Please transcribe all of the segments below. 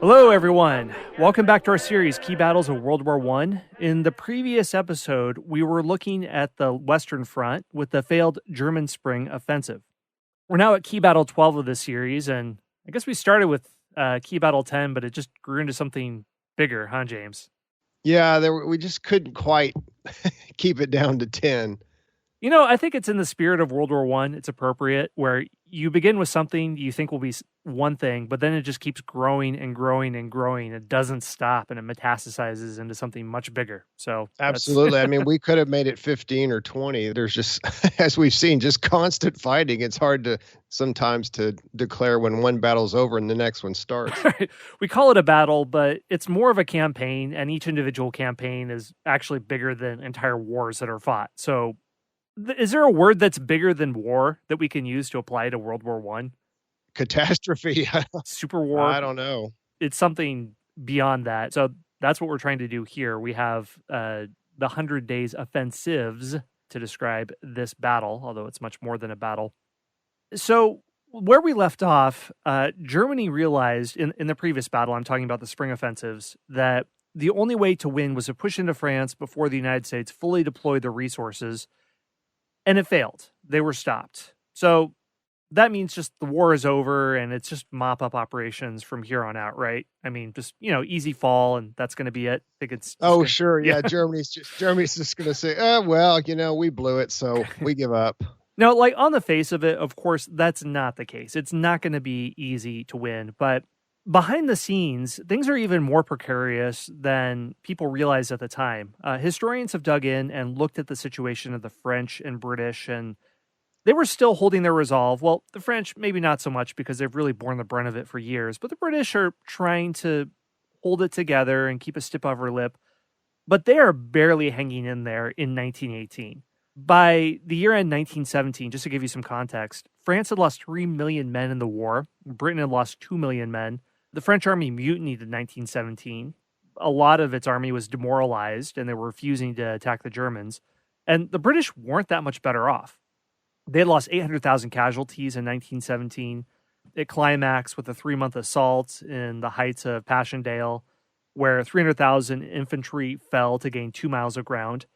Hello, everyone. Welcome back to our series, Key Battles of World War I. In the previous episode, we were looking at the Western Front with the failed German Spring Offensive. We're now at Key Battle 12 of this series, and I guess we started with Key Battle 10, but it just grew into something bigger, huh, James? Yeah, we just couldn't quite keep it down to 10. You know, I think it's in the spirit of World War I. It's appropriate, where you begin with something you think will be one thing, but then it just keeps growing and growing and growing. It doesn't stop, and it metastasizes into something much bigger. So Absolutely. I mean, we could have made it 15 or 20. There's just, as we've seen, just constant fighting. It's hard to sometimes to declare when one battle's over and the next one starts. We call it a battle, but it's more of a campaign, and each individual campaign is actually bigger than entire wars that are fought. So is there a word that's bigger than war that we can use to apply to World War I? Catastrophe. Super war? I don't know. It's something beyond that. So that's what we're trying to do here. We have the 100 Days Offensives to describe this battle, although it's much more than a battle. So where we left off, Germany realized in the previous battle, I'm talking about the spring offensives, that the only way to win was to push into France before the United States fully deployed the resources. And it failed. They were stopped. So that means just the war is over and it's just mop-up operations from here on out, right? I mean, just, easy fall and that's going to be it. I think it's sure. Yeah. Germany's just going to say, well, we blew it, so we give up. No, like on the face of it, of course, that's not the case. It's not going to be easy to win. But behind the scenes, things are even more precarious than people realized at the time. Historians have dug in and looked at the situation of the French and British, and they were still holding their resolve. Well, the French, maybe not so much because they've really borne the brunt of it for years, but the British are trying to hold it together and keep a stiff upper lip. But they are barely hanging in there in 1918. By the year end 1917, just to give you some context, France had lost 3 million men in the war. Britain had lost 2 million men. The French army mutinied in 1917. A lot of its army was demoralized, and they were refusing to attack the Germans. And the British weren't that much better off. They had lost 800,000 casualties in 1917. It climaxed with a 3-month assault in the heights of Passchendaele, where 300,000 infantry fell to gain 2 miles of ground.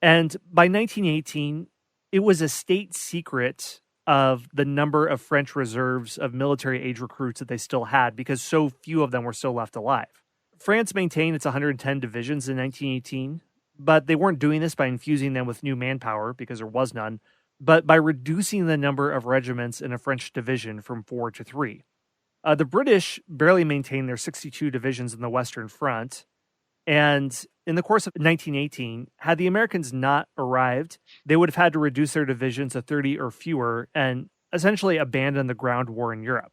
And by 1918, it was a state secret of the number of French reserves of military age recruits that they still had because so few of them were still left alive. France maintained its 110 divisions in 1918, but they weren't doing this by infusing them with new manpower because there was none, but by reducing the number of regiments in a French division from 4 to 3. The British barely maintained their 62 divisions in the Western Front, and in the course of 1918, had the Americans not arrived, they would have had to reduce their divisions to 30 or fewer and essentially abandon the ground war in Europe.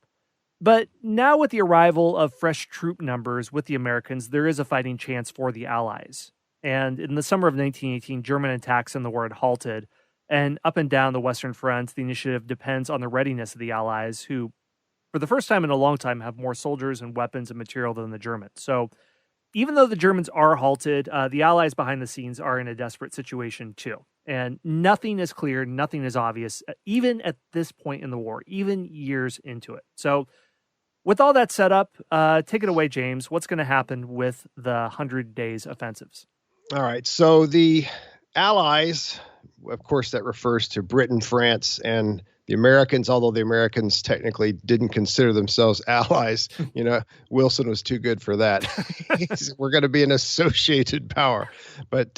But now with the arrival of fresh troop numbers with the Americans, there is a fighting chance for the Allies. And in the summer of 1918, German attacks in the war had halted. And up and down the Western Front, the initiative depends on the readiness of the Allies, who, for the first time in a long time, have more soldiers and weapons and material than the Germans. So even though the Germans are halted, the Allies behind the scenes are in a desperate situation too. And nothing is clear, nothing is obvious, even at this point in the war, even years into it. So with all that set up, take it away, James. What's going to happen with the 100 Days Offensives? All right. So the Allies, of course, that refers to Britain, France, and the Americans, although the Americans technically didn't consider themselves allies. Wilson was too good for that. We're going to be an associated power. But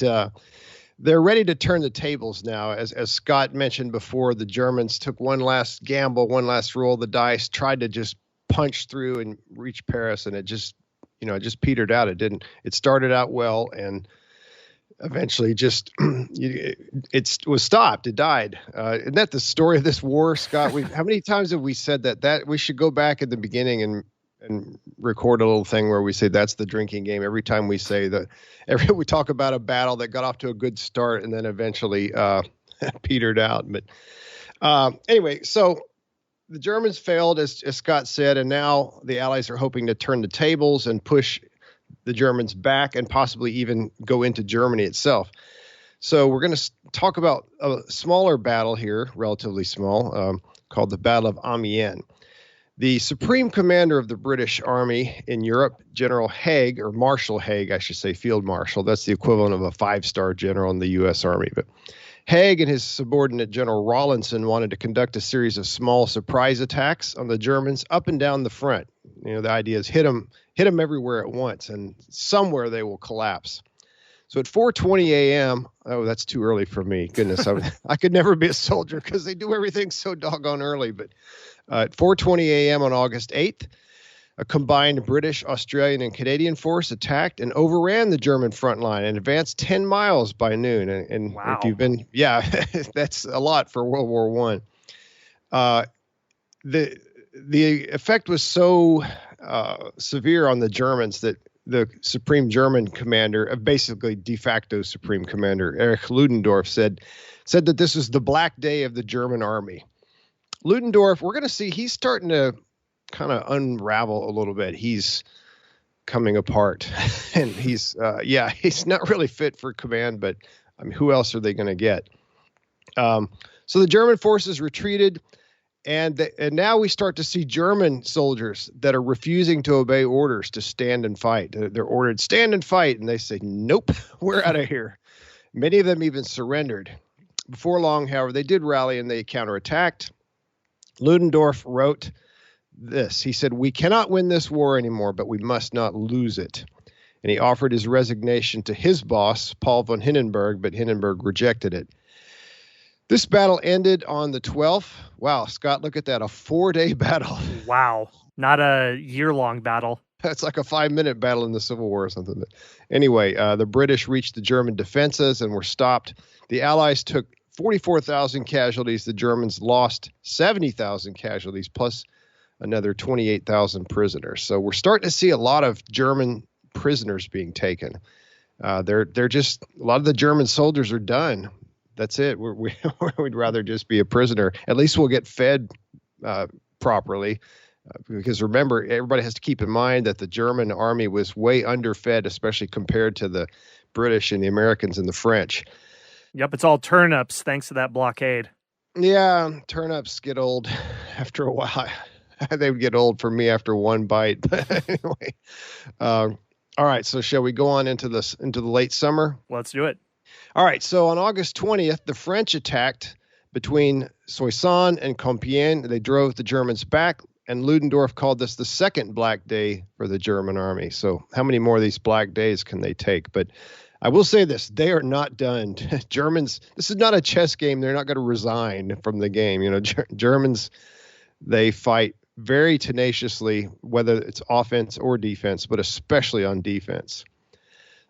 they're ready to turn the tables now. As Scott mentioned before, the Germans took one last gamble, one last roll of the dice, tried to just punch through and reach Paris, and it just petered out. It didn't. It started out well, and eventually just it was stopped. It died. Isn't that the story of this war, Scott? How many times have we said that we should go back at the beginning and record a little thing where we say that's the drinking game every time we say we talk about a battle that got off to a good start and then eventually petered out. But anyway, so the Germans failed, as Scott said, and now the Allies are hoping to turn the tables and push the Germans back and possibly even go into Germany itself. So we're going to talk about a smaller battle here, relatively small, called the Battle of Amiens. The supreme commander of the British Army in Europe, General Haig, or Marshal Haig, I should say, Field Marshal. That's the equivalent of a five-star general in the U.S. Army. But Haig and his subordinate General Rawlinson wanted to conduct a series of small surprise attacks on the Germans up and down the front. The idea is hit them everywhere at once, and somewhere they will collapse. So at 4:20 a.m., oh, that's too early for me. Goodness, I could never be a soldier because they do everything so doggone early. But at 4:20 a.m. on August 8th, a combined British, Australian, and Canadian force attacked and overran the German front line and advanced 10 miles by noon. And wow. If you've been, that's a lot for World War I. The effect was so severe on the Germans that the Supreme German Commander, basically de facto Supreme Commander, Erich Ludendorff, said that this was the black day of the German army. Ludendorff, we're going to see, he's starting to kind of unravel a little bit. He's coming apart, and he's not really fit for command, but I mean, who else are they going to get? So the German forces retreated, and now we start to see German soldiers that are refusing to obey orders to stand and fight. They're ordered, stand and fight, and they say, nope, we're out of here. Many of them even surrendered. Before long, however, they did rally and they counterattacked. Ludendorff wrote this. He said, "We cannot win this war anymore, but we must not lose it." And he offered his resignation to his boss, Paul von Hindenburg, but Hindenburg rejected it. This battle ended on the 12th. Wow, Scott, look at that. A 4-day battle. Wow. Not a year-long battle. That's like a 5-minute battle in the Civil War or something. But anyway, the British reached the German defenses and were stopped. The Allies took 44,000 casualties. The Germans lost 70,000 casualties, plus another 28,000 prisoners. So we're starting to see a lot of German prisoners being taken. They're just, a lot of the German soldiers are done. That's it. We'd rather just be a prisoner. At least we'll get fed properly. Because remember, everybody has to keep in mind that the German army was way underfed, especially compared to the British and the Americans and the French. Yep, it's all turnips thanks to that blockade. Yeah, turnips get old after a while. They would get old for me after one bite. But anyway, all right. So shall we go on into the late summer? Let's do it. All right. So on August 20th, the French attacked between Soissons and Compiègne. They drove the Germans back, and Ludendorff called this the second Black Day for the German army. So how many more of these Black Days can they take? But I will say this, they are not done. Germans, this is not a chess game. They're not going to resign from the game. Germans, they fight very tenaciously, whether it's offense or defense, but especially on defense.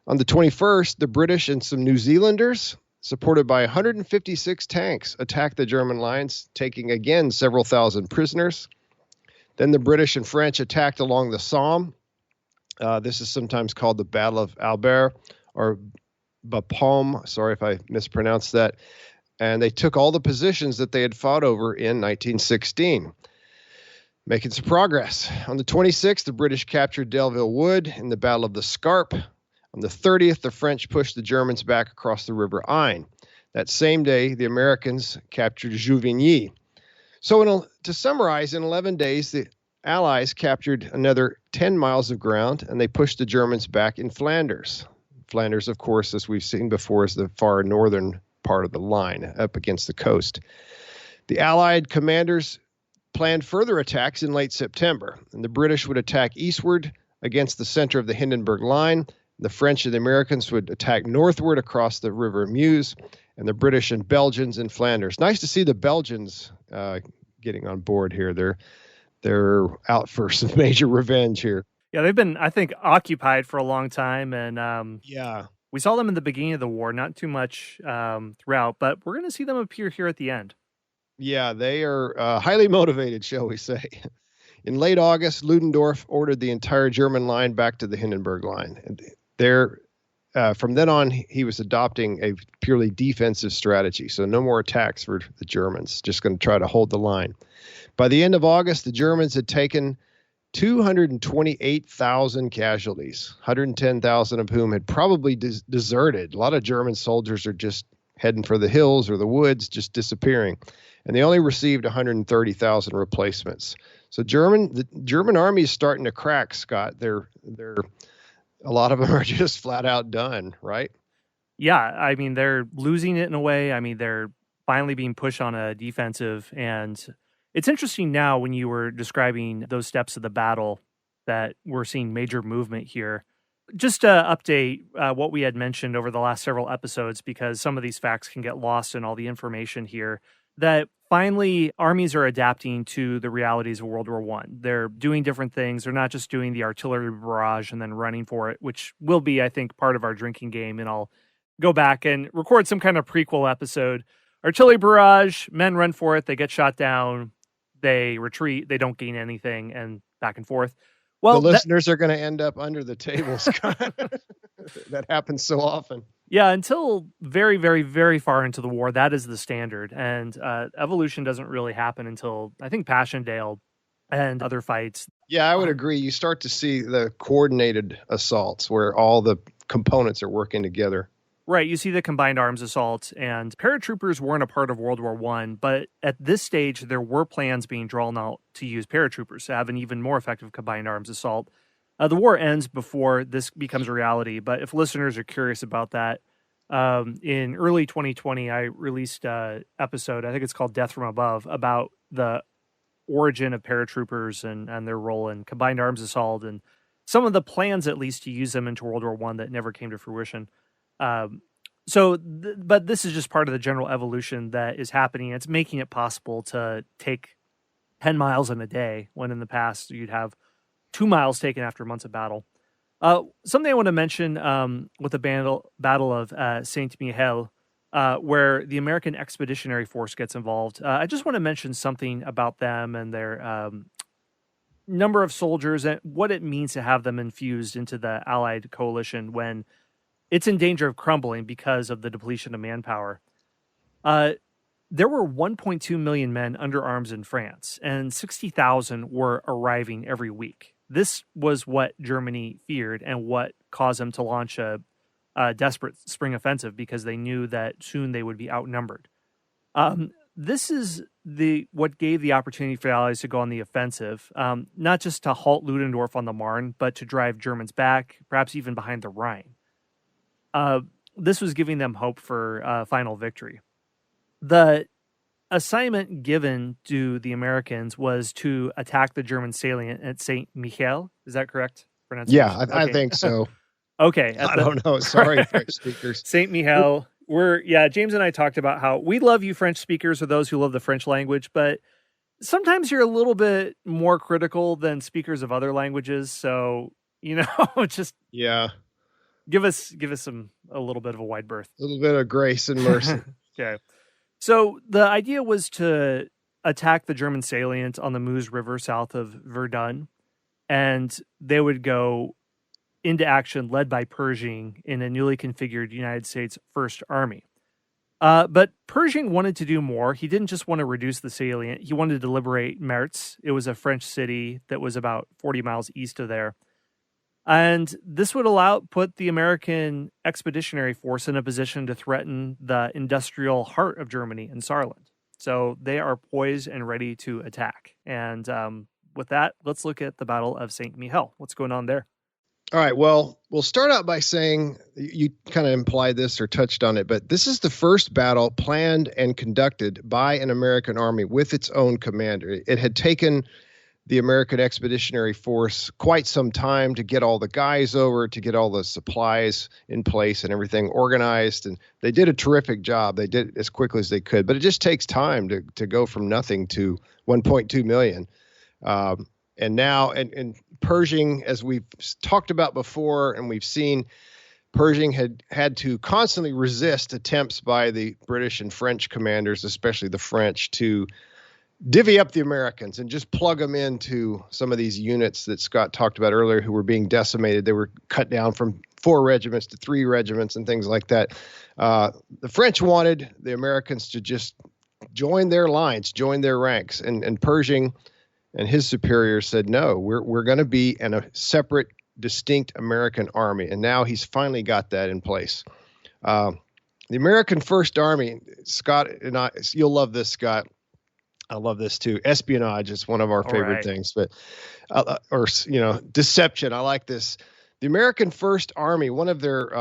On the 21st, the British and some New Zealanders, supported by 156 tanks, attacked the German lines, taking again several thousand prisoners. Then the British and French attacked along the Somme. This is sometimes called the Battle of Albert or Bapaume. Sorry if I mispronounced that. And they took all the positions that they had fought over in 1916, making some progress. On the 26th, the British captured Delville Wood in the Battle of the Scarpe. On the 30th, the French pushed the Germans back across the River Aisne. That same day, the Americans captured Jouvigny. So to summarize, in 11 days, the Allies captured another 10 miles of ground, and they pushed the Germans back in Flanders. Flanders, of course, as we've seen before, is the far northern part of the line, up against the coast. The Allied commanders planned further attacks in late September, and the British would attack eastward against the center of the Hindenburg Line. The French and the Americans would attack northward across the River Meuse, and the British and Belgians in Flanders. Nice to see the Belgians getting on board here. They're out for some major revenge here. Yeah, they've been, I think, occupied for a long time, and we saw them in the beginning of the war, not too much throughout, but we're going to see them appear here at the end. Yeah, they are highly motivated, shall we say. In late August, Ludendorff ordered the entire German line back to the Hindenburg Line. And from then on, he was adopting a purely defensive strategy. So no more attacks for the Germans, just going to try to hold the line. By the end of August, the Germans had taken 228,000 casualties, 110,000 of whom had probably deserted. A lot of German soldiers are just heading for the hills or the woods, just disappearing. And they only received 130,000 replacements. So the German army is starting to crack, Scott. They're a lot of them are just flat out done, right? Yeah, I mean, they're losing it in a way. I mean, they're finally being pushed on a defensive. And it's interesting now when you were describing those steps of the battle that we're seeing major movement here. Just to update what we had mentioned over the last several episodes, because some of these facts can get lost in all the information here, that finally armies are adapting to the realities of World War One. They're doing different things. They're not just doing the artillery barrage and then running for it, which will be, I think, part of our drinking game. And I'll go back and record some kind of prequel episode. Artillery barrage, men run for it, they get shot down, they retreat, they don't gain anything, and back and forth. Well, the listeners are going to end up under the table, Scott. That happens so often. Yeah, until very, very, very far into the war, that is the standard. And evolution doesn't really happen until, I think, Passchendaele and other fights. Yeah, I would agree. You start to see the coordinated assaults where all the components are working together. Right, you see the combined arms assault, and paratroopers weren't a part of World War I, but at this stage, there were plans being drawn out to use paratroopers to have an even more effective combined arms assault. The war ends before this becomes a reality, but if listeners are curious about that, in early 2020, I released an episode, I think it's called Death from Above, about the origin of paratroopers and their role in combined arms assault, and some of the plans, at least, to use them into World War I that never came to fruition. But this is just part of the general evolution that is happening. It's making it possible to take 10 miles in a day, when in the past you'd have 2 miles taken after months of battle. Something I want to mention with the Battle of Saint-Mihiel, where the American Expeditionary Force gets involved. I just want to mention something about them and their number of soldiers and what it means to have them infused into the Allied coalition when it's in danger of crumbling because of the depletion of manpower. There were 1.2 million men under arms in France, and 60,000 were arriving every week. This was what Germany feared and what caused them to launch a desperate spring offensive, because they knew that soon they would be outnumbered. This is what gave the opportunity for the Allies to go on the offensive, not just to halt Ludendorff on the Marne, but to drive Germans back, perhaps even behind the Rhine. This was giving them hope for final victory. The assignment given to the Americans was to attack the German salient at Saint-Mihiel. Is that correct? Yeah, I think so. Okay. I don't know. Sorry, French speakers. Saint-Mihiel. James and I talked about how we love you French speakers, or those who love the French language, but sometimes you're a little bit more critical than speakers of other languages. So, just... Yeah. Give us a little bit of a wide berth. A little bit of grace and mercy. Okay. So the idea was to attack the German salient on the Meuse River south of Verdun, and they would go into action led by Pershing in a newly configured United States First Army. But Pershing wanted to do more. He didn't just want to reduce the salient. He wanted to liberate Metz. It was a French city that was about 40 miles east of there. And this would put the American Expeditionary Force in a position to threaten the industrial heart of Germany in Saarland. So they are poised and ready to attack. And with that, let's look at the Battle of Saint-Mihiel. What's going on there? All right. Well, we'll start out by saying, you kind of implied this or touched on it, but this is the first battle planned and conducted by an American army with its own commander. It had taken the American Expeditionary Force quite some time to get all the guys over, to get all the supplies in place and everything organized. And they did a terrific job. They did it as quickly as they could, but it just takes time to go from nothing to 1.2 million. And now, and Pershing, as we've talked about before, and we've seen, Pershing had to constantly resist attempts by the British and French commanders, especially the French, to divvy up the Americans and just plug them into some of these units that Scott talked about earlier who were being decimated. They were cut down from 4 regiments to 3 regiments and things like that. The French wanted the Americans to just join their lines, join their ranks. And Pershing and his superiors said, no, we're going to be in a separate, distinct American army. And now he's finally got that in place. The American First Army, Scott and I, you'll love this, Scott. I love this too. Espionage is one of our All favorite right. things, but deception. I like this. The American First Army, one of their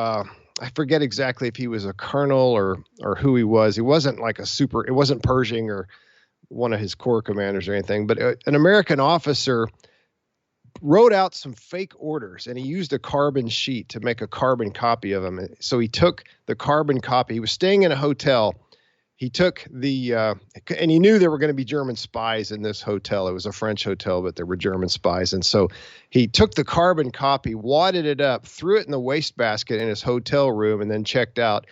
I forget exactly if he was a colonel or who he was. He wasn't like it wasn't Pershing or one of his corps commanders or anything, but an American officer wrote out some fake orders, and he used a carbon sheet to make a carbon copy of them. So he took the carbon copy. He was staying in a hotel. He took and he knew there were going to be German spies in this hotel. It was a French hotel, but there were German spies. And so he took the carbon copy, wadded it up, threw it in the wastebasket in his hotel room, and then checked out.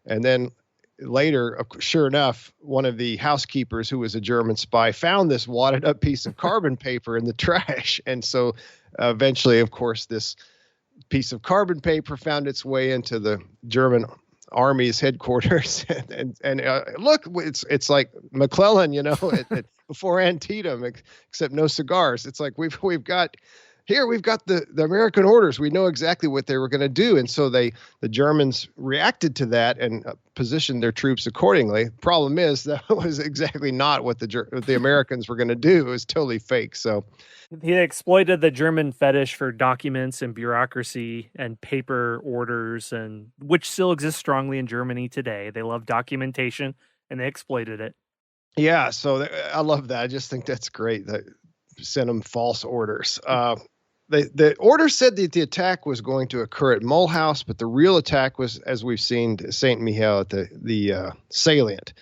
And then later, sure enough, one of the housekeepers who was a German spy found this wadded up piece of carbon paper in the trash. And so eventually, of course, this piece of carbon paper found its way into the German Army's headquarters, and look, it's like McClellan, before Antietam, except no cigars. It's like we've got the American orders. We know exactly what they were going to do, and so the Germans reacted to that and positioned their troops accordingly. Problem is that was exactly not what the Americans were going to do. It was totally fake. So he exploited the German fetish for documents and bureaucracy and paper orders, and which still exists strongly in Germany today. They love documentation, and they exploited it. Yeah, so I love that. I just think that's great. That sent them false orders. The order said that the attack was going to occur at Mulhouse, but the real attack was, as we've seen, Saint Mihiel at the salient.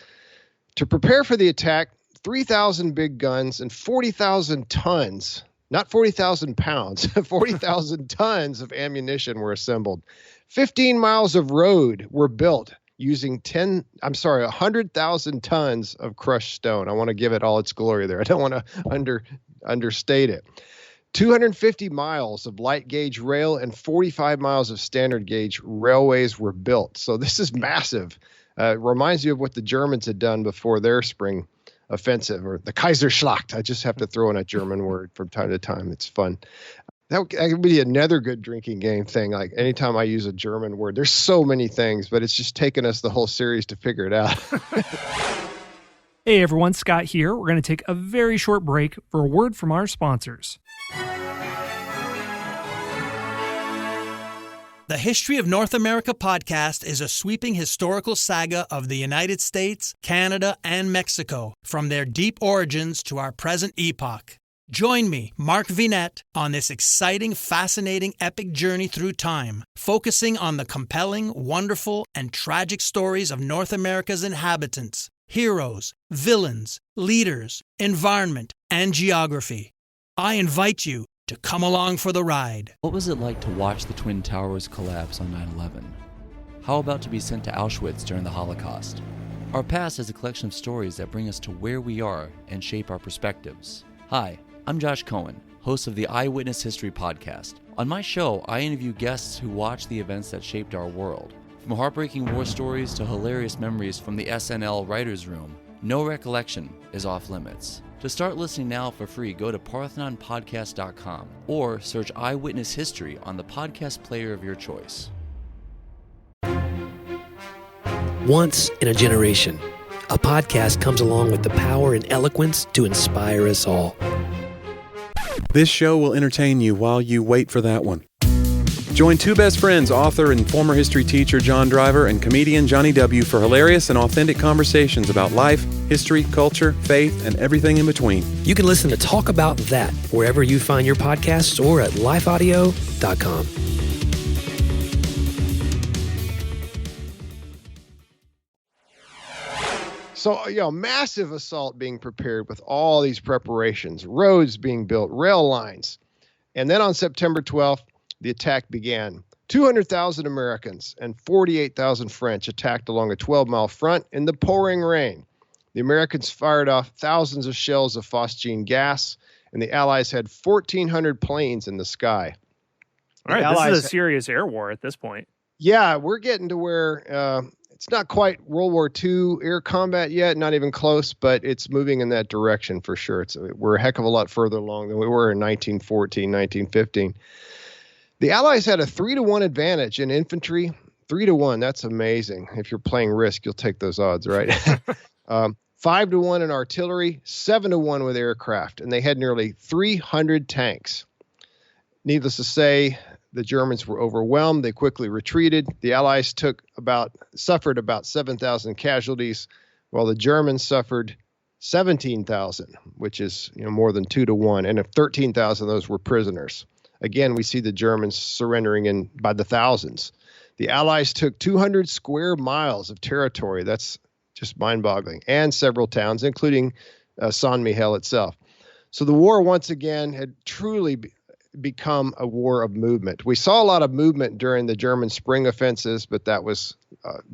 To prepare for the attack, 3,000 big guns and 40,000 tons, not 40,000 pounds, 40,000 tons of ammunition were assembled. 15 miles of road were built using 100,000 tons of crushed stone. I want to give it all its glory there. I don't want to understate it. 250 miles of light gauge rail and 45 miles of standard gauge railways were built. So this is massive. It reminds you of what the Germans had done before their spring offensive, or the Kaiserschlacht. I just have to throw in a German word from time to time. It's fun. That could be another good drinking game thing. Like anytime I use a German word, there's so many things, but it's just taken us the whole series to figure it out. Hey everyone, Scott here. We're going to take a very short break for a word from our sponsors. The History of North America podcast is a sweeping historical saga of the United States, Canada, and Mexico, from their deep origins to our present epoch. Join me, Mark Vinette, on this exciting, fascinating, epic journey through time, focusing on the compelling, wonderful, and tragic stories of North America's inhabitants, heroes, villains, leaders, environment, and geography. I invite you to come along for the ride. What was it like to watch the Twin Towers collapse on 9/11? How about to be sent to Auschwitz during the Holocaust? Our past is a collection of stories that bring us to where we are and shape our perspectives. Hi, I'm Josh Cohen, host of the Eyewitness History Podcast. On my show, I interview guests who watched the events that shaped our world. From heartbreaking war stories to hilarious memories from the SNL writer's room, no recollection is off limits. To start listening now for free, go to parthenonpodcast.com or search Eyewitness History on the podcast player of your choice. Once in a generation, a podcast comes along with the power and eloquence to inspire us all. This show will entertain you while you wait for that one. Join two best friends, author and former history teacher John Driver and comedian Johnny W. for hilarious and authentic conversations about life, history, culture, faith, and everything in between. You can listen to Talk About That wherever you find your podcasts or at lifeaudio.com. So, massive assault being prepared with all these preparations, roads being built, rail lines. And then on September 12th, the attack began. 200,000 Americans and 48,000 French attacked along a 12-mile front in the pouring rain. The Americans fired off thousands of shells of phosgene gas, and the Allies had 1,400 planes in the sky. All right, this is a serious air war at this point. Yeah, we're getting to where it's not quite World War II air combat yet, not even close, but it's moving in that direction for sure. We're a heck of a lot further along than we were in 1914, 1915. The Allies had a 3-to-1 advantage in infantry. 3-to-1, that's amazing. If you're playing Risk, you'll take those odds, right? 5-1 in artillery, 7-1 with aircraft, and they had nearly 300 tanks. Needless to say, the Germans were overwhelmed. They quickly retreated. The Allies suffered about 7,000 casualties, while the Germans suffered 17,000, which is more than 2-1, and 13,000 of those were prisoners. Again, we see the Germans surrendering by the thousands. The Allies took 200 square miles of territory. That's just mind-boggling, and several towns, including San Miguel itself. So the war once again had truly become a war of movement. We saw a lot of movement during the German spring offensives, but that was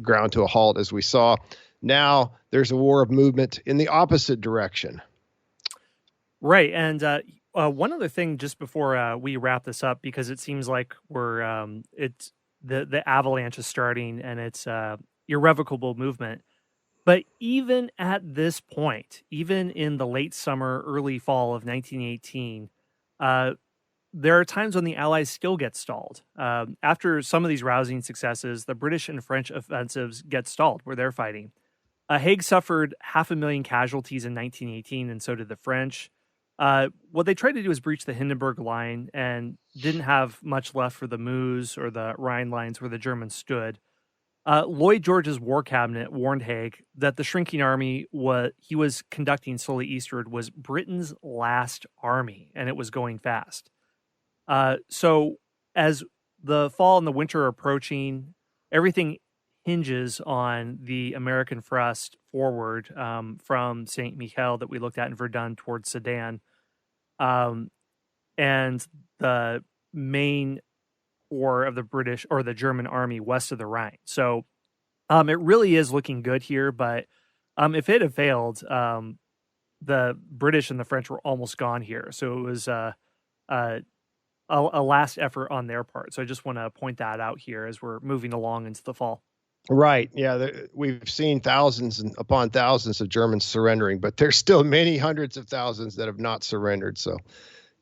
ground to a halt, as we saw. Now there's a war of movement in the opposite direction. Right. And one other thing just before we wrap this up, because it seems like it's the avalanche is starting and it's irrevocable movement. But even at this point, even in the late summer, early fall of 1918, there are times when the Allies still get stalled. After some of these rousing successes, the British and French offensives get stalled where they're fighting. Haig suffered 500,000 casualties in 1918, and so did the French. What they tried to do was breach the Hindenburg Line and didn't have much left for the Meuse or the Rhine lines where the Germans stood. Lloyd George's war cabinet warned Haig that the shrinking army he was conducting slowly eastward was Britain's last army, and it was going fast. So as the fall and the winter are approaching, everything hinges on the American thrust forward from St. Mihiel that we looked at in Verdun towards Sedan, and the main or of the British or the German army west of the Rhine. So it really is looking good here, but if it had failed, the British and the French were almost gone here. So it was a last effort on their part. So I just want to point that out here as we're moving along into the fall. Right. Yeah. We've seen thousands and upon thousands of Germans surrendering, but there's still many hundreds of thousands that have not surrendered. So,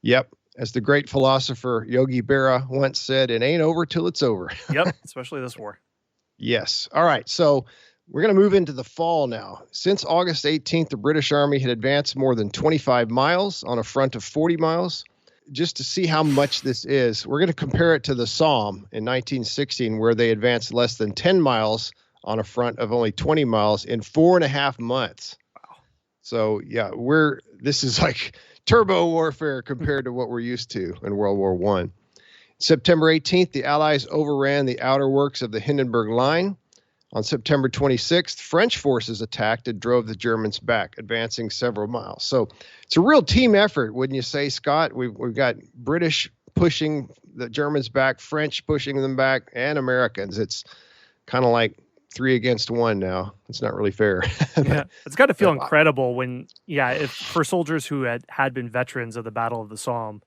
yep. As the great philosopher Yogi Berra once said, it ain't over till it's over. Yep. Especially this war. Yes. All right. So we're going to move into the fall now. Since August 18th, the British Army had advanced more than 25 miles on a front of 40 miles. Just to see how much this is, we're going to compare it to the Somme in 1916, where they advanced less than 10 miles on a front of only 20 miles in 4.5 months. Wow. So, yeah, this is like turbo warfare compared to what we're used to in World War I. September 18th, the Allies overran the outer works of the Hindenburg Line. On September 26th, French forces attacked and drove the Germans back, advancing several miles. So it's a real team effort, wouldn't you say, Scott? We've got British pushing the Germans back, French pushing them back, and Americans. It's kind of like 3 against 1 now. It's not really fair. Yeah, it's got to feel incredible when, if for soldiers who had been veterans of the Battle of the Somme,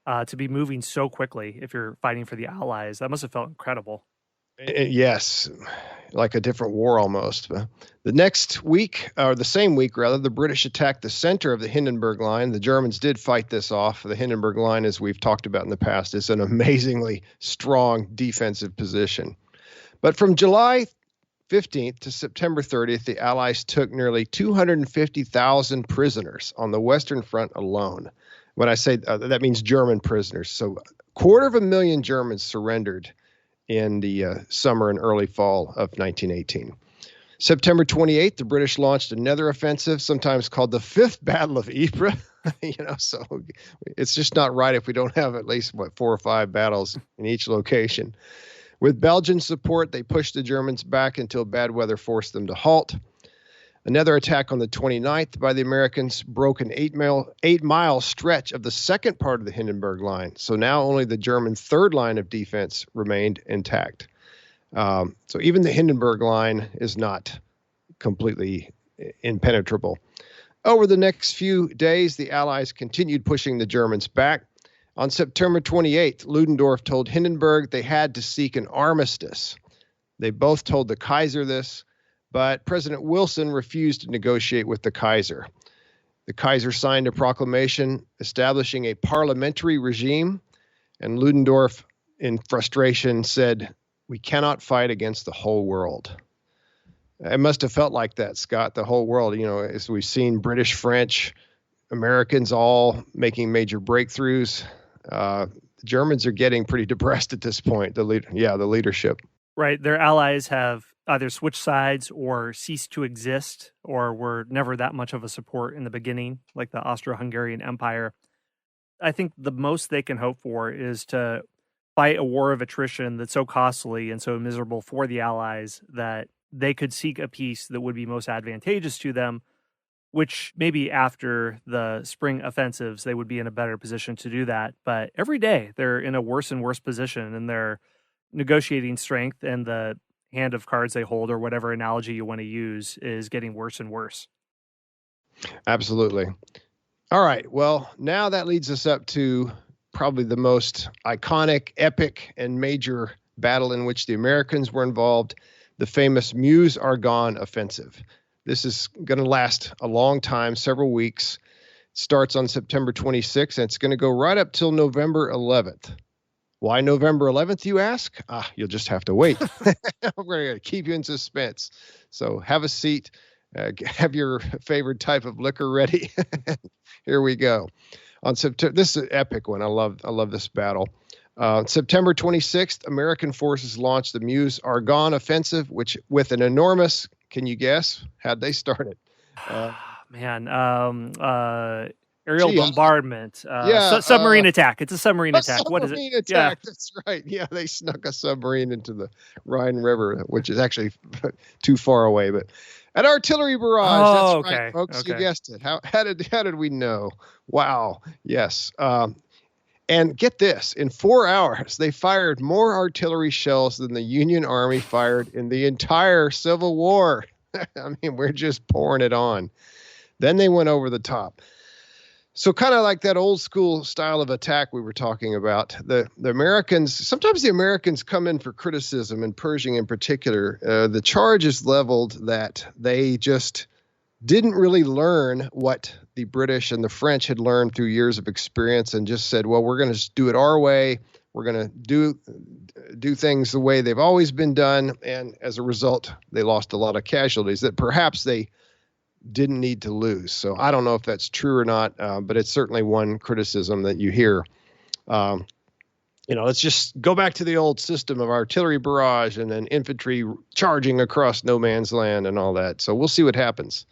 to be moving so quickly if you're fighting for the Allies, that must have felt incredible. Yes, like a different war almost. The next week, or the same week rather, the British attacked the center of the Hindenburg Line. The Germans did fight this off. The Hindenburg Line, as we've talked about in the past, is an amazingly strong defensive position. But from July 15th to September 30th, the Allies took nearly 250,000 prisoners on the Western Front alone. When I say that means German prisoners. So 250,000 Germans surrendered in the summer and early fall of 1918. September 28th, the British launched another offensive, sometimes called the Fifth Battle of Ypres. So it's just not right if we don't have at least 4 or 5 battles in each location. With Belgian support, they pushed the Germans back until bad weather forced them to halt. Another attack on the 29th by the Americans broke an 8-mile stretch of the second part of the Hindenburg Line. So now only the German third line of defense remained intact. So even the Hindenburg Line is not completely impenetrable. Over the next few days, the Allies continued pushing the Germans back. On September 28th, Ludendorff told Hindenburg they had to seek an armistice. They both told the Kaiser this, but President Wilson refused to negotiate with the Kaiser. The Kaiser signed a proclamation establishing a parliamentary regime, and Ludendorff, in frustration, said, "We cannot fight against the whole world." It must have felt like that, Scott, the whole world, as we've seen British, French, Americans all making major breakthroughs. The Germans are getting pretty depressed at this point, the leadership. Right. Their allies have either switched sides or ceased to exist, or were never that much of a support in the beginning, like the Austro-Hungarian Empire. I think the most they can hope for is to fight a war of attrition that's so costly and so miserable for the allies that they could seek a peace that would be most advantageous to them, which maybe after the spring offensives, they would be in a better position to do that. But every day they're in a worse and worse position, and their negotiating strength and the hand of cards they hold, or whatever analogy you want to use, is getting worse and worse. Absolutely. All right. Well, now that leads us up to probably the most iconic, epic, and major battle in which the Americans were involved, the famous Meuse-Argonne offensive. This is going to last a long time, several weeks. It starts on September 26th, and it's going to go right up till November 11th. Why November 11th, you ask? You'll just have to wait. We're going to keep you in suspense. So have a seat. Have your favorite type of liquor ready. Here we go. On September, this is an epic one. I love this battle. September 26th, American forces launched the Meuse-Argonne offensive, which with an enormous, can you guess? How'd they start it? Aerial bombardment. Submarine attack. It's a submarine attack. What is it? Submarine attack. Yeah. That's right. Yeah, they snuck a submarine into the Rhine River, which is actually too far away. But an artillery barrage. That's right, folks. Okay. You guessed it. How did we know? Wow. Yes. And get this, in 4 hours, they fired more artillery shells than the Union Army fired in the entire Civil War. I mean, we're just pouring it on. Then they went over the top. So kind of like that old school style of attack we were talking about, the Americans, sometimes the Americans come in for criticism, and Pershing in particular. The charge is leveled that they just didn't really learn what the British and the French had learned through years of experience, and just said, well, we're going to just do it our way. We're going to do things the way they've always been done. And as a result, they lost a lot of casualties that perhaps they didn't need to lose. So I don't know if that's true or not, but it's certainly one criticism that you hear. Let's just go back to the old system of artillery barrage and then infantry charging across no man's land and all that. So we'll see what happens.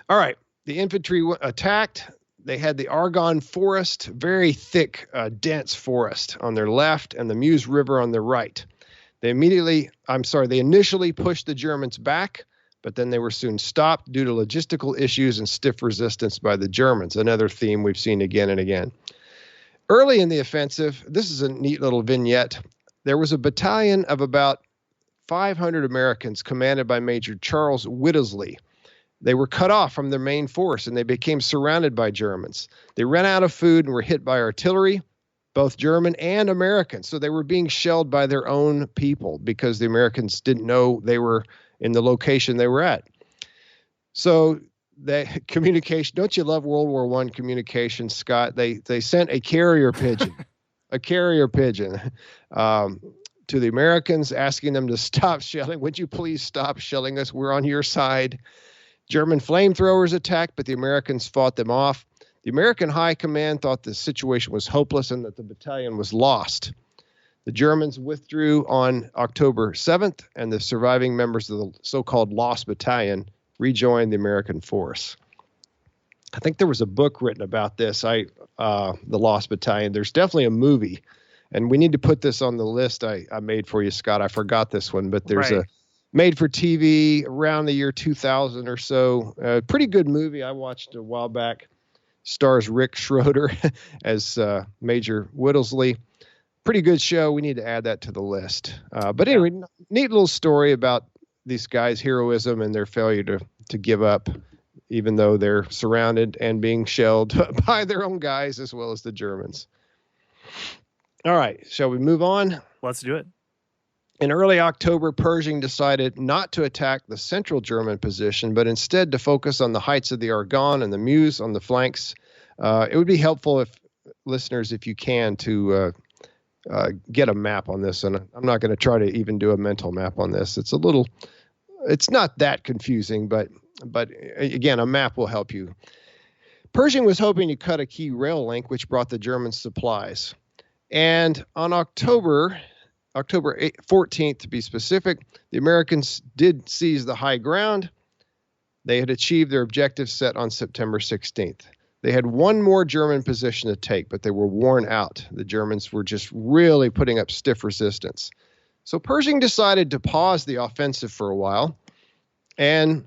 All right. The infantry attacked. They had the Argonne Forest, very thick, dense forest on their left, and the Meuse River on their right. They initially pushed the Germans back, but then they were soon stopped due to logistical issues and stiff resistance by the Germans, another theme we've seen again and again. Early in the offensive, this is a neat little vignette. There was a battalion of about 500 Americans commanded by Major Charles Whittlesey. They were cut off from their main force, and they became surrounded by Germans. They ran out of food and were hit by artillery, both German and American. So they were being shelled by their own people because the Americans didn't know they were in the location they were at. So the communication, don't you love World War I communication, Scott? They sent a carrier pigeon, to the Americans, asking them to stop shelling. Would you please stop shelling us? We're on your side. German flamethrowers attacked, but the Americans fought them off. The American High Command thought the situation was hopeless and that the battalion was lost. The Germans withdrew on October 7th, and the surviving members of the so-called Lost Battalion rejoined the American force. I think there was a book written about this, the Lost Battalion. There's definitely a movie, and we need to put this on the list I made for you, Scott. I forgot this one, but there's a made-for-TV around the year 2000 or so. A pretty good movie I watched a while back. Stars Rick Schroeder as Major Whittlesey. Pretty good show. We need to add that to the list. But anyway, neat little story about these guys' heroism and their failure to give up, even though they're surrounded and being shelled by their own guys as well as the Germans. All right. Shall we move on? Let's do it. In early October, Pershing decided not to attack the central German position, but instead to focus on the heights of the Argonne and the Meuse on the flanks. It would be helpful if you can, to get a map on this. And I'm not going to try to even do a mental map on this. It's a little it's not that confusing, but again, a map will help you. Pershing was hoping to cut a key rail link, which brought the Germans supplies. And on October 14th, to be specific, the Americans did seize the high ground. They had achieved their objective set on September 16th. They had one more German position to take, but they were worn out. The Germans were just really putting up stiff resistance. So Pershing decided to pause the offensive for a while, and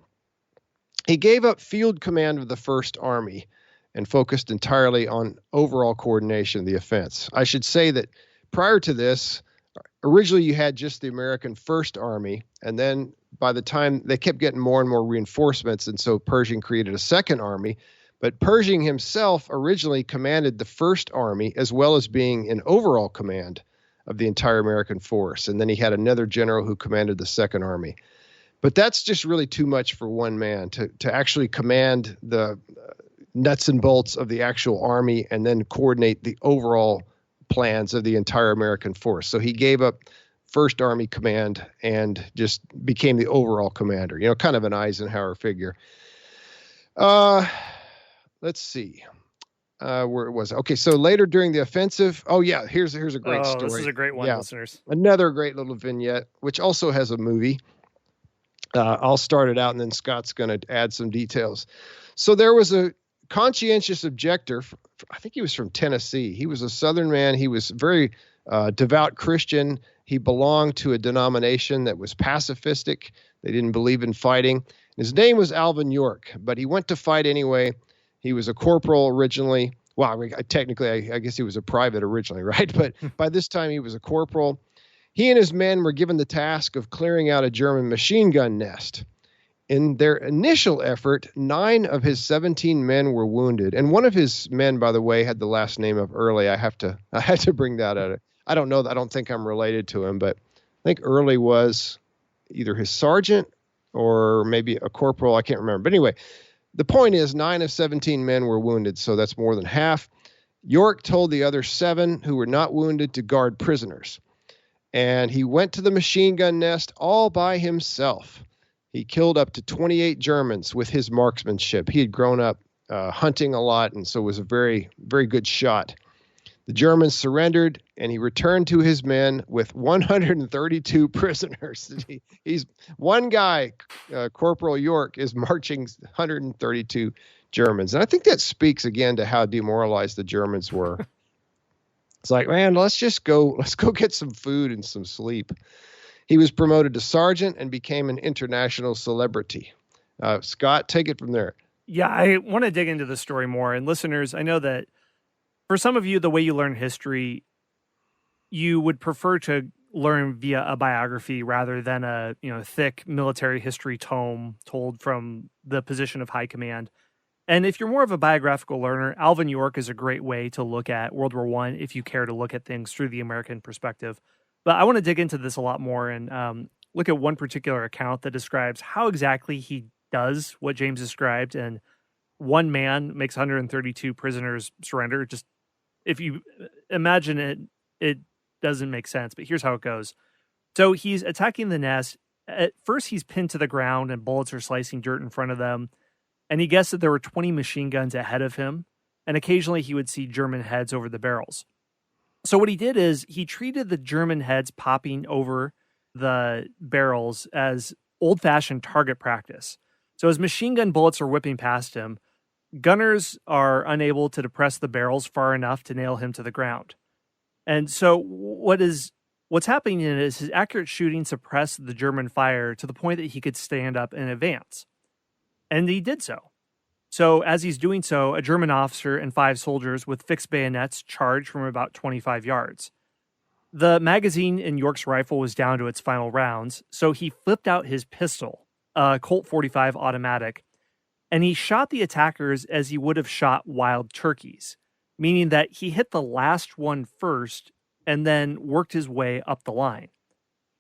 he gave up field command of the First Army and focused entirely on overall coordination of the offense. I should say that prior to this, originally you had just the American First Army, and then by the time they kept getting more and more reinforcements, and so Pershing created a second army. But Pershing himself originally commanded the First Army as well as being in overall command of the entire American force. And then he had another general who commanded the Second Army. But that's just really too much for one man to actually command the nuts and bolts of the actual army and then coordinate the overall plans of the entire American force. So he gave up First Army command and just became the overall commander, kind of an Eisenhower figure. Let's see. Where it was. Okay, so later during the offensive, here's a great story. This is a great one, listeners. Another great little vignette, which also has a movie. I'll start it out, and then Scott's going to add some details. So there was a conscientious objector. I think he was from Tennessee. He was a Southern man. He was very devout Christian. He belonged to a denomination that was pacifistic. They didn't believe in fighting. His name was Alvin York, but he went to fight anyway. He was a corporal originally. Well, technically, I guess he was a private originally, right? But by this time, he was a corporal. He and his men were given the task of clearing out a German machine gun nest. In their initial effort, 9 of his 17 men were wounded. And one of his men, by the way, had the last name of Early. I had to bring that out. I don't know. I don't think I'm related to him, but I think Early was either his sergeant or maybe a corporal. I can't remember. But anyway, the point is 9 of 17 men were wounded, so that's more than half. York told the other 7 who were not wounded to guard prisoners. And he went to the machine gun nest all by himself. He killed up to 28 Germans with his marksmanship. He had grown up hunting a lot, and so was a very, very good shot. The Germans surrendered, and he returned to his men with 132 prisoners. He's one guy, Corporal York, is marching 132 Germans. And I think that speaks again to how demoralized the Germans were. It's like, man, let's go get some food and some sleep. He was promoted to sergeant and became an international celebrity. Scott, take it from there. Yeah, I want to dig into the story more. And listeners, I know that for some of you, the way you learn history, you would prefer to learn via a biography rather than a thick military history tome told from the position of high command. And if you're more of a biographical learner, Alvin York is a great way to look at World War I if you care to look at things through the American perspective. But I want to dig into this a lot more and look at one particular account that describes how exactly he does what James described. And one man makes 132 prisoners surrender. Just if you imagine it, it doesn't make sense. But here's how it goes. So he's attacking the nest. At first, he's pinned to the ground and bullets are slicing dirt in front of them. And he guessed that there were 20 machine guns ahead of him. And occasionally he would see German heads over the barrels. So what he did is he treated the German heads popping over the barrels as old-fashioned target practice. So as machine gun bullets are whipping past him, gunners are unable to depress the barrels far enough to nail him to the ground. And so what's happening is his accurate shooting suppressed the German fire to the point that he could stand up and advance. And he did so. So as he's doing so, a German officer and 5 soldiers with fixed bayonets charged from about 25 yards. The magazine in York's rifle was down to its final rounds, so he flipped out his pistol, a Colt 45 automatic, and he shot the attackers as he would have shot wild turkeys, meaning that he hit the last one first and then worked his way up the line.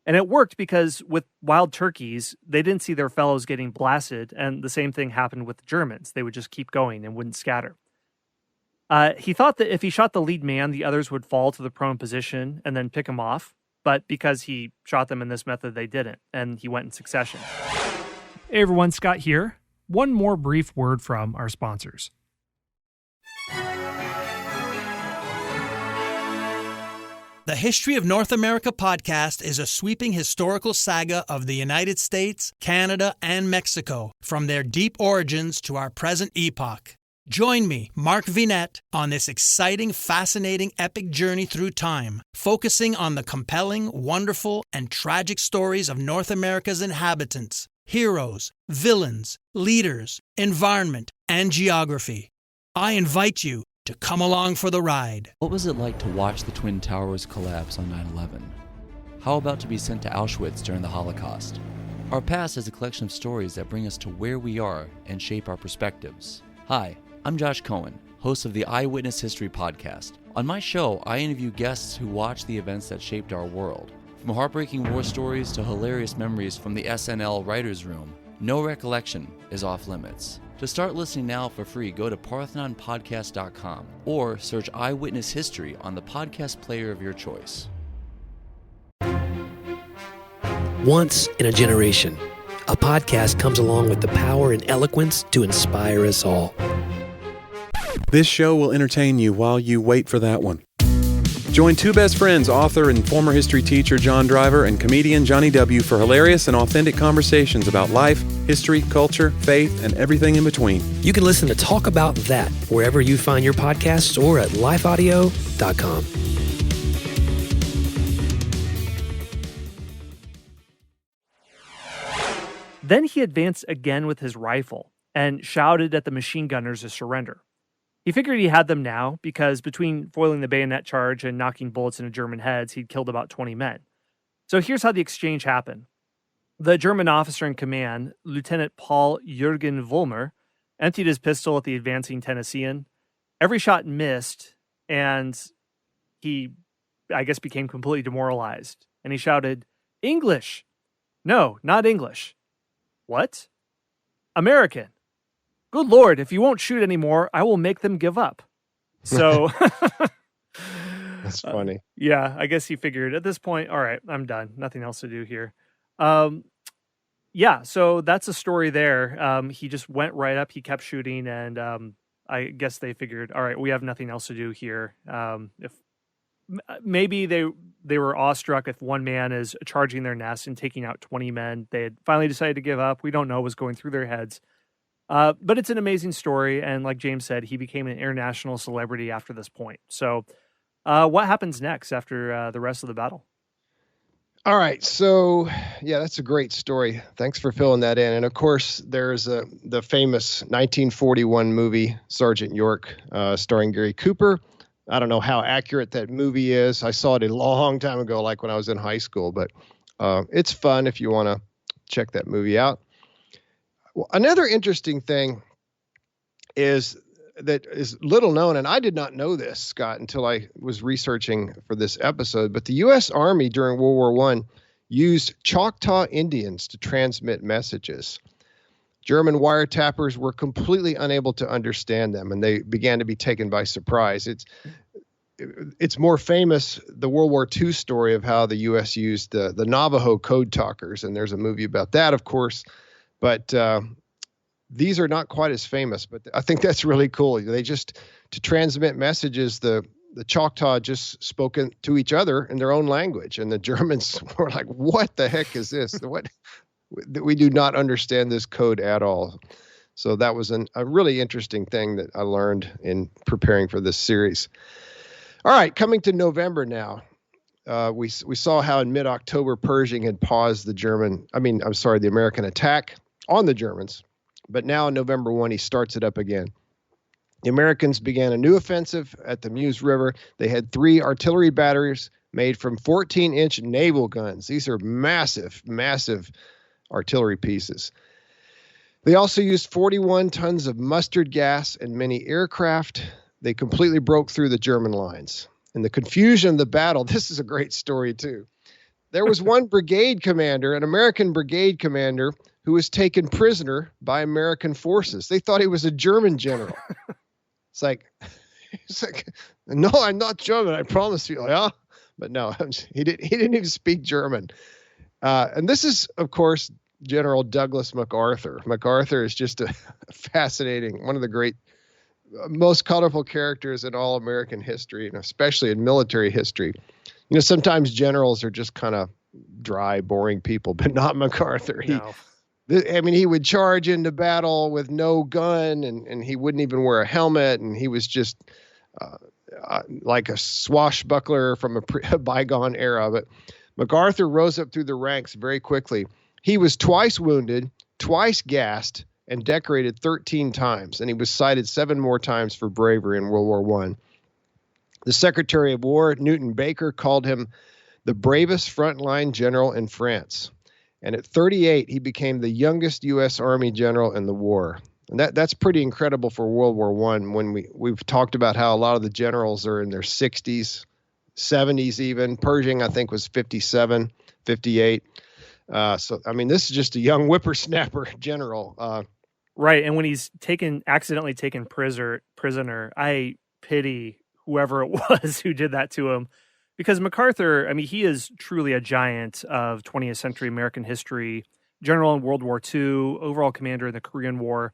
And it worked because with wild turkeys, they didn't see their fellows getting blasted, and the same thing happened with the Germans. They would just keep going and wouldn't scatter. He thought that if he shot the lead man, the others would fall to the prone position and then pick him off. but because he shot them in this method, they didn't, and he went in succession. Hey everyone, Scott here. One more brief word from our sponsors. The History of North America podcast is a sweeping historical saga of the United States, Canada, and Mexico, from their deep origins to our present epoch. Join me, Mark Vinette, on this exciting, fascinating, epic journey through time, focusing on the compelling, wonderful, and tragic stories of North America's inhabitants, heroes, villains, leaders, environment, and geography. I invite you to come along for the ride. What was it like to watch the Twin Towers collapse on 9/11? How about to be sent to Auschwitz during the Holocaust? Our past is a collection of stories that bring us to where we are and shape our perspectives. Hi, I'm Josh Cohen, host of the Eyewitness History Podcast. On my show, I interview guests who watched the events that shaped our world. From heartbreaking war stories to hilarious memories from the SNL writer's room, no recollection is off limits. To start listening now for free, go to parthenonpodcast.com or search Eyewitness History on the podcast player of your choice. Once in a generation, a podcast comes along with the power and eloquence to inspire us all. This show will entertain you while you wait for that one. Join two best friends, author and former history teacher John Driver and comedian Johnny W. for hilarious and authentic conversations about life, history, culture, faith, and everything in between. You can listen to Talk About That wherever you find your podcasts or at lifeaudio.com. Then he advanced again with his rifle and shouted at the machine gunners to surrender. He figured he had them now because between foiling the bayonet charge and knocking bullets into German heads, he'd killed about 20 men. So here's how the exchange happened. The German officer in command, Lieutenant Paul Jürgen Vollmer, emptied his pistol at the advancing Tennessean. Every shot missed, and he, I guess, became completely demoralized. And he shouted, "English! No, not English." "What?" "American. Good Lord, if you won't shoot anymore, I will make them give up." So That's funny. yeah, I guess he figured at this point, all right, I'm done. Nothing else to do here. Yeah, so that's a story there. He just went right up. He kept shooting, and I guess they figured, all right, we have nothing else to do here. If maybe they were awestruck if one man is charging their nest and taking out 20 men. They had finally decided to give up. We don't know what was going through their heads. But it's an amazing story, and like James said, he became an international celebrity after this point. So what happens next after the rest of the battle? All right. So, yeah, that's a great story. Thanks for filling that in. And, of course, there's the famous 1941 movie, Sergeant York, starring Gary Cooper. I don't know how accurate that movie is. I saw it a long time ago, like when I was in high school. But it's fun if you want to check that movie out. Well, another interesting thing is that is little known, and I did not know this, Scott, until I was researching for this episode, but the U.S. Army during World War I used Choctaw Indians to transmit messages. German wiretappers were completely unable to understand them, and they began to be taken by surprise. It's more famous, the World War II story of how the U.S. used the Navajo code talkers, and there's a movie about that, of course. But these are not quite as famous, but I think that's really cool. They just, to transmit messages, the Choctaw just spoken to each other in their own language. And the Germans were like, what the heck is this? We do not understand this code at all. So that was a really interesting thing that I learned in preparing for this series. All right, coming to November now. We saw how in mid-October Pershing had paused the American attack on the Germans. But now on November 1, he starts it up again. The Americans began a new offensive at the Meuse River. They had 3 artillery batteries made from 14-inch naval guns. These are massive, massive artillery pieces. They also used 41 tons of mustard gas and many aircraft. They completely broke through the German lines. In the confusion of the battle, this is a great story too. There was one brigade commander, an American brigade commander, who was taken prisoner by American forces. They thought he was a German general. It's like, no, I'm not German, I promise you. Yeah, but no, he didn't even speak German. And this is, of course, General Douglas MacArthur. MacArthur is just a fascinating, one of the great, most colorful characters in all American history, and especially in military history. You know, sometimes generals are just kind of dry, boring people, but not MacArthur. No. He would charge into battle with no gun, and he wouldn't even wear a helmet, and he was just like a swashbuckler from a bygone era. But MacArthur rose up through the ranks very quickly. He was twice wounded, twice gassed, and decorated 13 times, and he was cited 7 more times for bravery in World War I. The Secretary of War, Newton Baker, called him the bravest frontline general in France. And at 38, he became the youngest U.S. Army general in the war. And that's pretty incredible for World War I, when we've talked about how a lot of the generals are in their 60s, 70s even. Pershing, I think, was 57, 58. So, I mean, this is just a young whippersnapper general. Right. And when he's accidentally taken prisoner, I pity whoever it was who did that to him. Because MacArthur, I mean, he is truly a giant of 20th century American history, general in World War II, overall commander in the Korean War.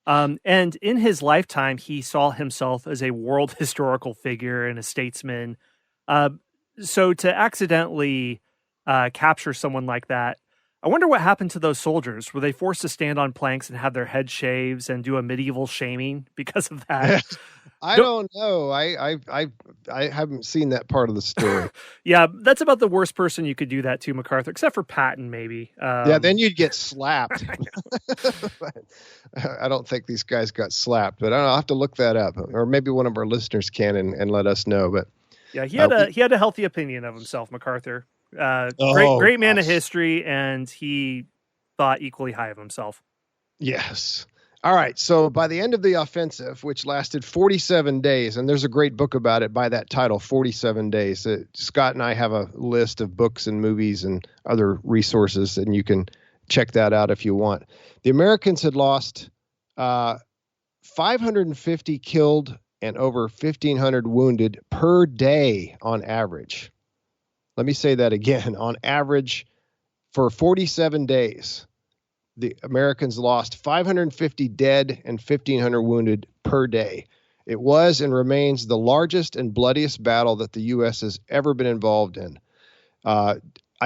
And in his lifetime, he saw himself as a world historical figure and a statesman. So to accidentally capture someone like that, I wonder what happened to those soldiers. Were they forced to stand on planks and have their head shaves and do a medieval shaming because of that? I don't know. I haven't seen that part of the story. Yeah, that's about the worst person you could do that to, MacArthur, except for Patton, maybe. Yeah, then you'd get slapped. I don't think these guys got slapped, but I'll have to look that up, or maybe one of our listeners can and let us know. But yeah, he had a healthy opinion of himself, MacArthur. Great man of history, and he thought equally high of himself. Yes. All right. So by the end of the offensive, which lasted 47 days, and there's a great book about it by that title, 47 Days. Scott and I have a list of books and movies and other resources, and you can check that out if you want. The Americans had lost 550 killed and over 1,500 wounded per day on average. Let me say that again. On average, for 47 days, the Americans lost 550 dead and 1,500 wounded per day. It was and remains the largest and bloodiest battle that the U.S. has ever been involved in. I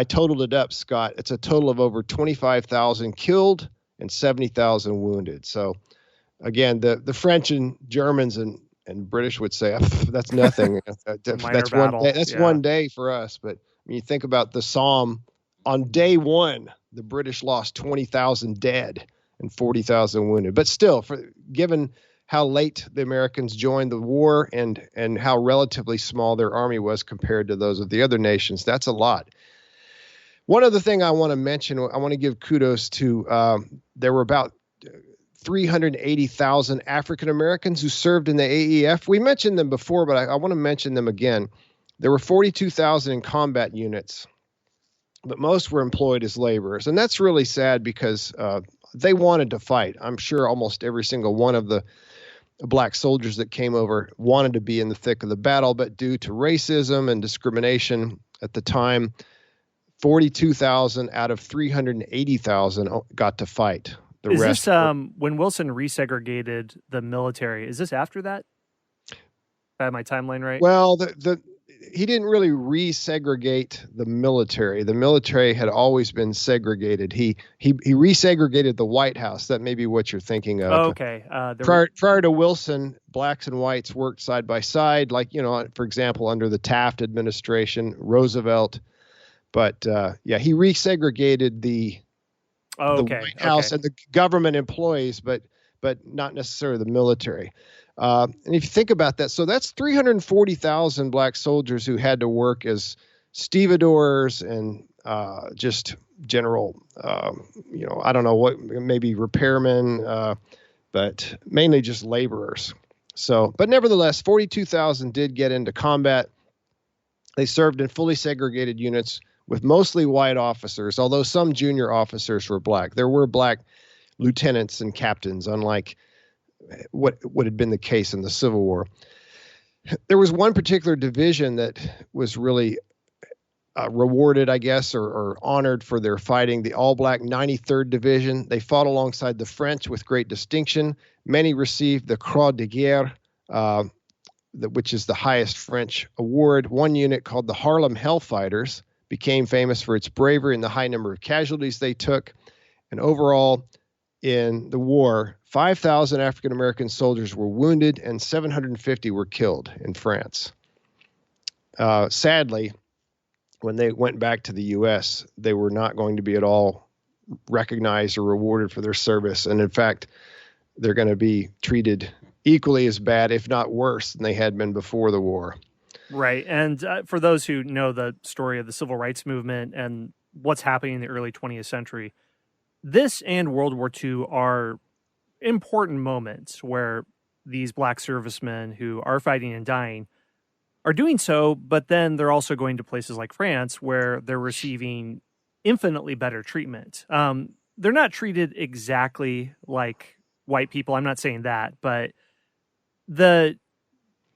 totaled it up, Scott. It's a total of over 25,000 killed and 70,000 wounded. So, again, the French and Germans and British would say that's nothing. That's one day. That's one day for us. But when you think about the Somme, on day one, the British lost 20,000 dead and 40,000 wounded. But still, given how late the Americans joined the war and how relatively small their army was compared to those of the other nations, that's a lot. One other thing I want to mention, I want to give kudos to, there were about 380,000 African Americans who served in the AEF. We mentioned them before, but I want to mention them again. There were 42,000 in combat units, but most were employed as laborers. And that's really sad because they wanted to fight. I'm sure almost every single one of the black soldiers that came over wanted to be in the thick of the battle, but due to racism and discrimination at the time, 42,000 out of 380,000 got to fight. The is rest this when Wilson resegregated the military? Is this after that? If I have my timeline right? Well, he didn't really resegregate the military. The military had always been segregated. He resegregated the White House. That may be what you're thinking of. Oh, okay. Prior to Wilson, blacks and whites worked side by side, like, for example, under the Taft administration, Roosevelt. But he resegregated the White House and the government employees, but not necessarily the military. And if you think about that, so that's 340,000 black soldiers who had to work as stevedores and just general, I don't know what, maybe repairmen, but mainly just laborers. So, but nevertheless, 42,000 did get into combat. They served in fully segregated units with mostly white officers, although some junior officers were black. There were black lieutenants and captains, unlike what had been the case in the Civil War. There was one particular division that was really rewarded, I guess, or honored for their fighting. The all-black 93rd Division, they fought alongside the French with great distinction. Many received the Croix de Guerre, which is the highest French award. One unit called the Harlem Hellfighters became famous for its bravery and the high number of casualties they took. And overall, in the war, 5,000 African-American soldiers were wounded and 750 were killed in France. Sadly, when they went back to the U.S., they were not going to be at all recognized or rewarded for their service. And in fact, they're going to be treated equally as bad, if not worse, than they had been before the war. Right. And for those who know the story of the civil rights movement and what's happening in the early 20th century, this and World War II are important moments where these black servicemen who are fighting and dying are doing so, but then they're also going to places like France where they're receiving infinitely better treatment. They're not treated exactly like white people. I'm not saying that, but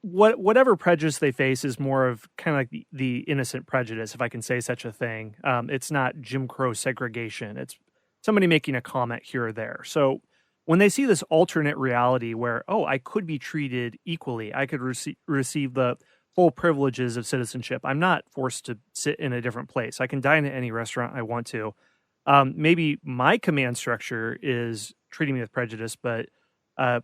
whatever prejudice they face is more of kind of like the innocent prejudice, if I can say such a thing. It's not Jim Crow segregation. It's somebody making a comment here or there. So when they see this alternate reality where, oh, I could be treated equally, I could receive the full privileges of citizenship. I'm not forced to sit in a different place. I can dine at any restaurant I want to. Maybe my command structure is treating me with prejudice, but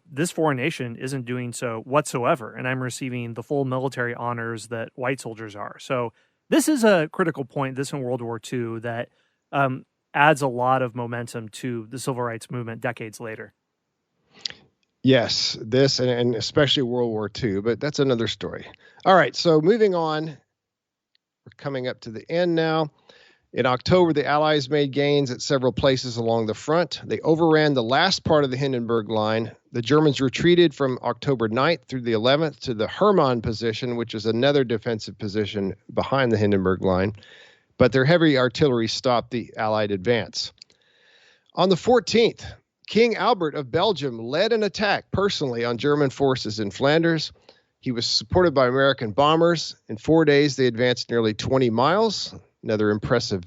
this foreign nation isn't doing so whatsoever, and I'm receiving the full military honors that white soldiers are. So this is a critical point, this in World War II, that adds a lot of momentum to the civil rights movement decades later. Yes, this and especially World War II, but that's another story. All right, so moving on, we're coming up to the end now. In October, the Allies made gains at several places along the front. They overran the last part of the Hindenburg Line. The Germans retreated from October 9th through the 11th to the Hermann position, which is another defensive position behind the Hindenburg Line. But their heavy artillery stopped the Allied advance. On the 14th, King Albert of Belgium led an attack personally on German forces in Flanders. He was supported by American bombers. In 4 days, they advanced nearly 20 miles. Another impressive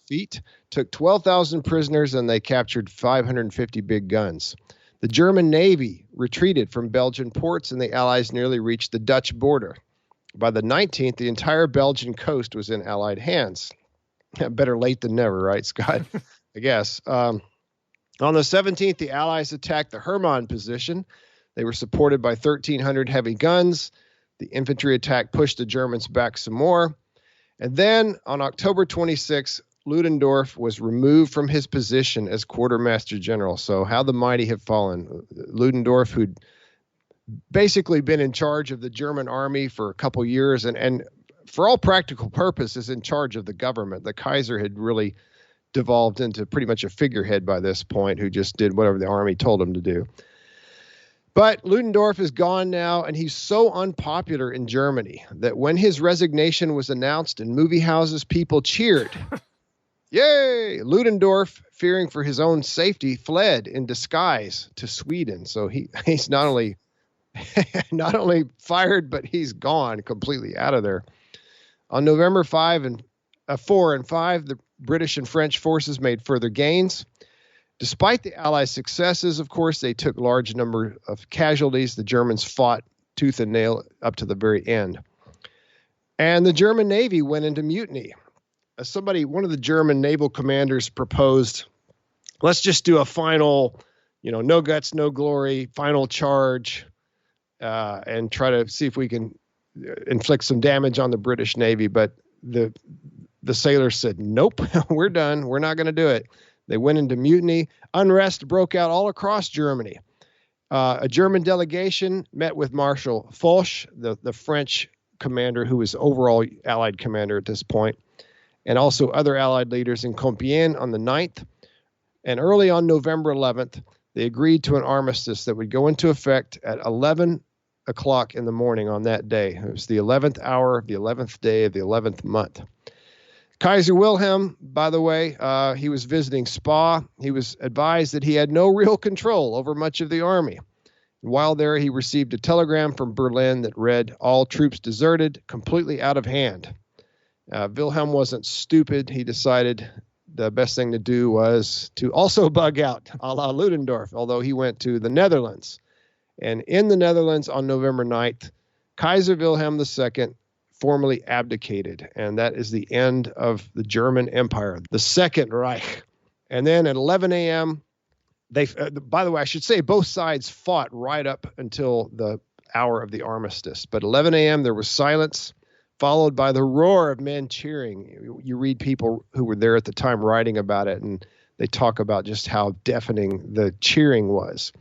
feat. Took 12,000 prisoners, and they captured 550 big guns. The German Navy retreated from Belgian ports, and the Allies nearly reached the Dutch border. By the 19th, the entire Belgian coast was in Allied hands. Better late than never, right, Scott? I guess. On the 17th, the Allies attacked the Hermann position. They were supported by 1,300 heavy guns. The infantry attack pushed the Germans back some more. And then on October 26th, Ludendorff was removed from his position as quartermaster general. So how the mighty have fallen. Ludendorff, who'd basically been in charge of the German army for a couple years and for all practical purposes in charge of the government. The Kaiser had really devolved into pretty much a figurehead by this point who just did whatever the army told him to do. But Ludendorff is gone now, and he's so unpopular in Germany that when his resignation was announced in movie houses, people cheered. Yay! Ludendorff, fearing for his own safety, fled in disguise to Sweden. So he's not only fired, but he's gone completely out of there. On November 4 and 5, the British and French forces made further gains. Despite the Allies' successes, of course, they took large number of casualties. The Germans fought tooth and nail up to the very end. And the German Navy went into mutiny. One of the German naval commanders proposed, let's just do a final, no guts, no glory, final charge, and try to see if we can inflict some damage on the British Navy. But the sailors said, nope, we're done. We're not going to do it. They went into mutiny. Unrest broke out all across Germany. A German delegation met with Marshal Foch, the French commander who was overall Allied commander at this point, and also other Allied leaders in Compiègne on the 9th. And early on November 11th, they agreed to an armistice that would go into effect at 11 o'clock in the morning on that day. It was the 11th hour of the 11th day of the 11th month. Kaiser Wilhelm, by the way, he was visiting Spa. He was advised that he had no real control over much of the army. While there, he received a telegram from Berlin that read, all troops deserted, completely out of hand. Wilhelm wasn't stupid. He decided the best thing to do was to also bug out, a la Ludendorff, although he went to the Netherlands. And in the Netherlands on November 9th, Kaiser Wilhelm II formally abdicated, and that is the end of the German Empire, the Second Reich. And then at 11 a.m., by the way, I should say both sides fought right up until the hour of the armistice. But 11 a.m., there was silence, followed by the roar of men cheering. You read people who were there at the time writing about it, and they talk about just how deafening the cheering was.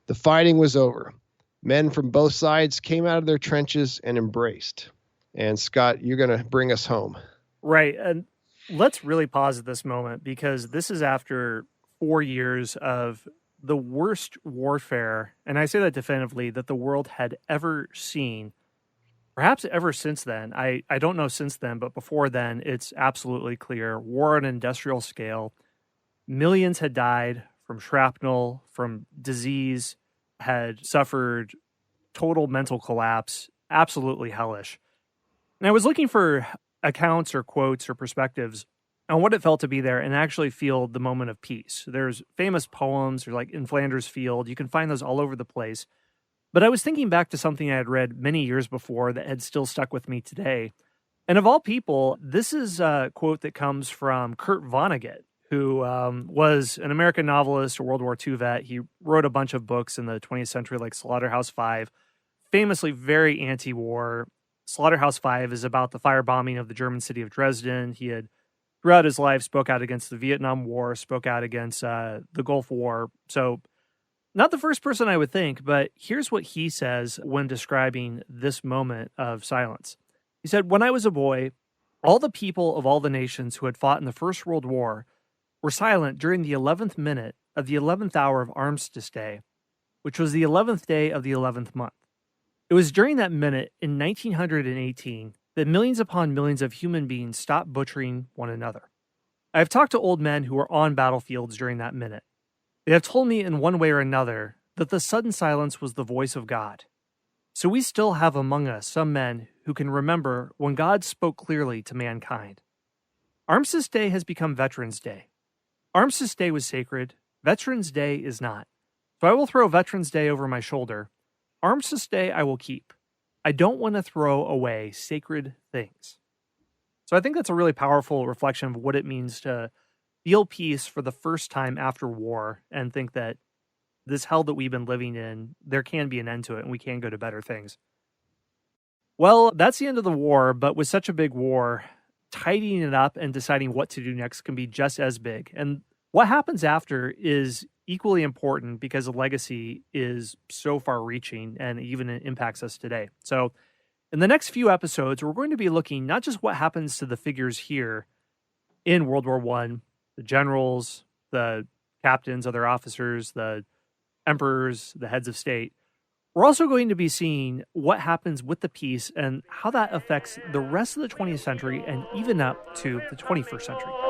The fighting was over. Men from both sides came out of their trenches and embraced. And Scott, you're going to bring us home. Right. And let's really pause at this moment, because this is after 4 years of the worst warfare, and I say that definitively, that the world had ever seen. Perhaps ever since then. I don't know since then, but before then, it's absolutely clear. War on an industrial scale. Millions had died from shrapnel, from disease, had suffered total mental collapse. Absolutely hellish. And I was looking for accounts or quotes or perspectives on what it felt to be there and actually feel the moment of peace. There's famous poems, or like In Flanders Field. You can find those all over the place. But I was thinking back to something I had read many years before that had still stuck with me today. And of all people, this is a quote that comes from Kurt Vonnegut, who was an American novelist, a World War II vet. He wrote a bunch of books in the 20th century, like Slaughterhouse-Five, famously very anti-war. Slaughterhouse-Five is about the firebombing of the German city of Dresden. He had, throughout his life, spoke out against the Vietnam War, spoke out against the Gulf War. So not the first person I would think, but here's what he says when describing this moment of silence. He said, "When I was a boy, all the people of all the nations who had fought in the First World War were silent during the 11th minute of the 11th hour of Armistice Day, which was the 11th day of the 11th month. It was during that minute in 1918 that millions upon millions of human beings stopped butchering one another. I have talked to old men who were on battlefields during that minute. They have told me in one way or another that the sudden silence was the voice of God. So we still have among us some men who can remember when God spoke clearly to mankind. Armistice Day has become Veterans Day. Armistice Day was sacred. Veterans Day is not. So I will throw Veterans Day over my shoulder. Armistice Day I will keep. I don't want to throw away sacred things." So I think that's a really powerful reflection of what it means to feel peace for the first time after war and think that this hell that we've been living in, there can be an end to it and we can go to better things. Well, that's the end of the war, but with such a big war, tidying it up and deciding what to do next can be just as big. And what happens after is equally important because the legacy is so far-reaching and even impacts us today. So in the next few episodes, we're going to be looking not just what happens to the figures here in World War I, the generals, the captains, other officers, the emperors, the heads of state. We're also going to be seeing what happens with the peace and how that affects the rest of the 20th century and even up to the 21st century.